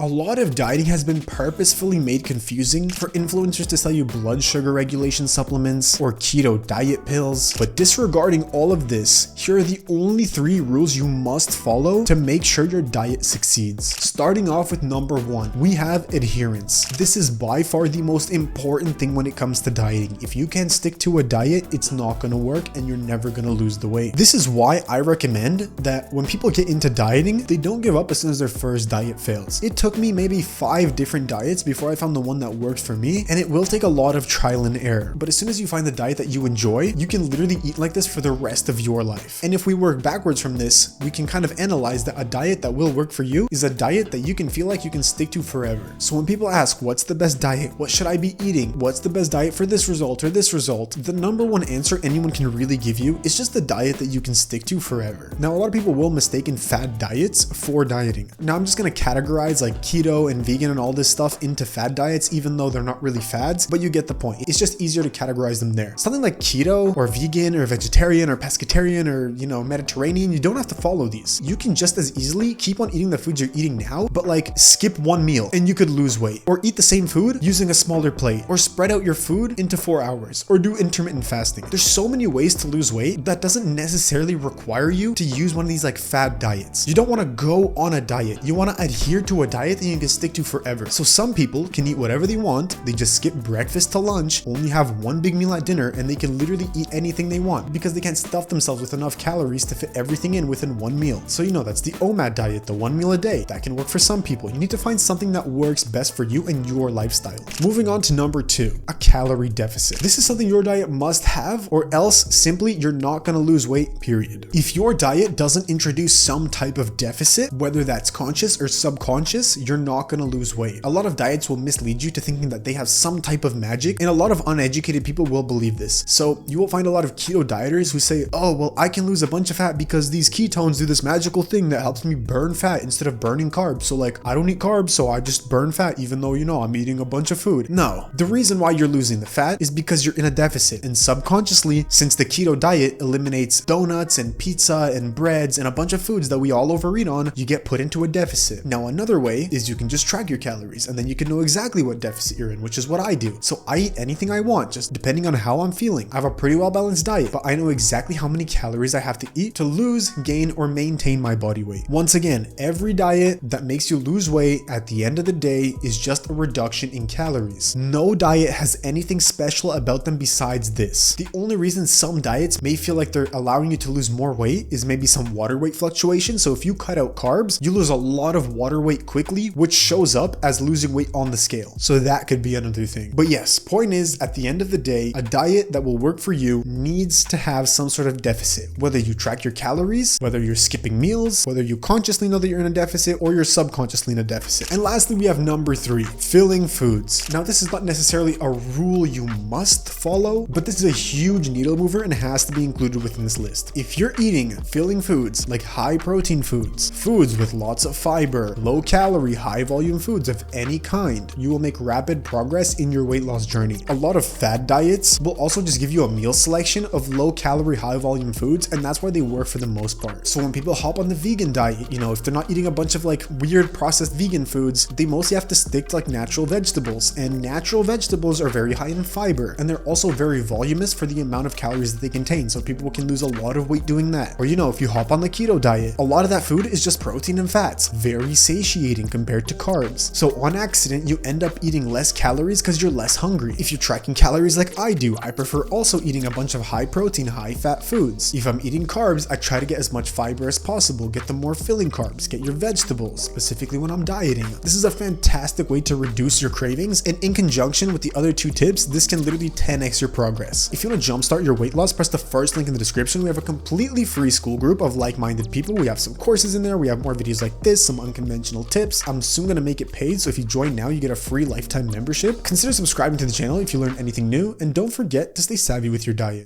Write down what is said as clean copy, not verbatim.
A lot of dieting has been purposefully made confusing for influencers to sell you blood sugar regulation supplements or keto diet pills. But disregarding all of this, here are the only 3 rules you must follow to make sure your diet succeeds. Starting off with number 1, we have adherence. This is by far the most important thing when it comes to dieting. If you can't stick to a diet, it's not gonna work and you're never gonna lose the weight. This is why I recommend that when people get into dieting, they don't give up as soon as their first diet fails. It took me maybe 5 different diets before I found the one that worked for me, and it will take a lot of trial and error. But as soon as you find the diet that you enjoy, you can literally eat like this for the rest of your life. And if we work backwards from this, we can kind of analyze that a diet that will work for you is a diet that you can feel like you can stick to forever. So when people ask, what's the best diet? What should I be eating? What's the best diet for this result or this result? The number one answer anyone can really give you is just the diet that you can stick to forever. Now, a lot of people will mistake fad diets for dieting. Now, I'm just going to categorize like keto and vegan and all this stuff into fad diets, even though they're not really fads, but you get the point. It's just easier to categorize them there. Something like keto or vegan or vegetarian or pescatarian or, Mediterranean, you don't have to follow these. You can just as easily keep on eating the foods you're eating now, but like skip one meal and you could lose weight, or eat the same food using a smaller plate, or spread out your food into 4 hours, or do intermittent fasting. There's so many ways to lose weight that doesn't necessarily require you to use one of these like fad diets. You don't want to go on a diet. You want to adhere to a diet that you can stick to forever. So some people can eat whatever they want. They just skip breakfast to lunch, only have one big meal at dinner, and they can literally eat anything they want because they can't stuff themselves with enough calories to fit everything in within one meal. So that's the OMAD diet, the 1 meal a day. That can work for some people. You need to find something that works best for you and your lifestyle. Moving on to number 2, a calorie deficit. This is something your diet must have, or else simply you're not going to lose weight, period. If your diet doesn't introduce some type of deficit, whether that's conscious or subconscious, you're not going to lose weight. A lot of diets will mislead you to thinking that they have some type of magic, and a lot of uneducated people will believe this. So you will find a lot of keto dieters who say, oh, well, I can lose a bunch of fat because these ketones do this magical thing that helps me burn fat instead of burning carbs. So like, I don't eat carbs, so I just burn fat even though, I'm eating a bunch of food. No, the reason why you're losing the fat is because you're in a deficit. And subconsciously, since the keto diet eliminates donuts and pizza and breads and a bunch of foods that we all overeat on, you get put into a deficit. Now, another way is you can just track your calories and then you can know exactly what deficit you're in, which is what I do. So I eat anything I want, just depending on how I'm feeling. I have a pretty well balanced diet, but I know exactly how many calories I have to eat to lose, gain, or maintain my body weight. Once again, every diet that makes you lose weight at the end of the day is just a reduction in calories. No diet has anything special about them besides this. The only reason some diets may feel like they're allowing you to lose more weight is maybe some water weight fluctuation. So if you cut out carbs, you lose a lot of water weight quickly, which shows up as losing weight on the scale. So that could be another thing. But yes, point is, at the end of the day, a diet that will work for you needs to have some sort of deficit. Whether you track your calories, whether you're skipping meals, whether you consciously know that you're in a deficit, or you're subconsciously in a deficit. And lastly, we have number 3, filling foods. Now, this is not necessarily a rule you must follow, but this is a huge needle mover and has to be included within this list. If you're eating filling foods, like high protein foods, foods with lots of fiber, low calorie, high volume foods of any kind, you will make rapid progress in your weight loss journey. A lot of fad diets will also just give you a meal selection of low calorie, high volume foods, and that's why they work for the most part. So when people hop on the vegan diet, if they're not eating a bunch of like weird processed vegan foods, they mostly have to stick to like natural vegetables, and natural vegetables are very high in fiber, and they're also very voluminous for the amount of calories that they contain, so people can lose a lot of weight doing that. Or if you hop on the keto diet, a lot of that food is just protein and fats, very satiating compared to carbs. So on accident, you end up eating less calories because you're less hungry. If you're tracking calories like I do, I prefer also eating a bunch of high protein, high fat foods. If I'm eating carbs, I try to get as much fiber as possible, get the more filling carbs, get your vegetables, specifically when I'm dieting. This is a fantastic way to reduce your cravings, and in conjunction with the other 2 tips, this can literally 10x your progress. If you want to jumpstart your weight loss, press the first link in the description. We have a completely free Skool group of like-minded people. We have some courses in there. We have more videos like this, some unconventional tips. I'm soon going to make it paid, so if you join now, you get a free lifetime membership. Consider subscribing to the channel if you learn anything new, and don't forget to stay savvy with your diet.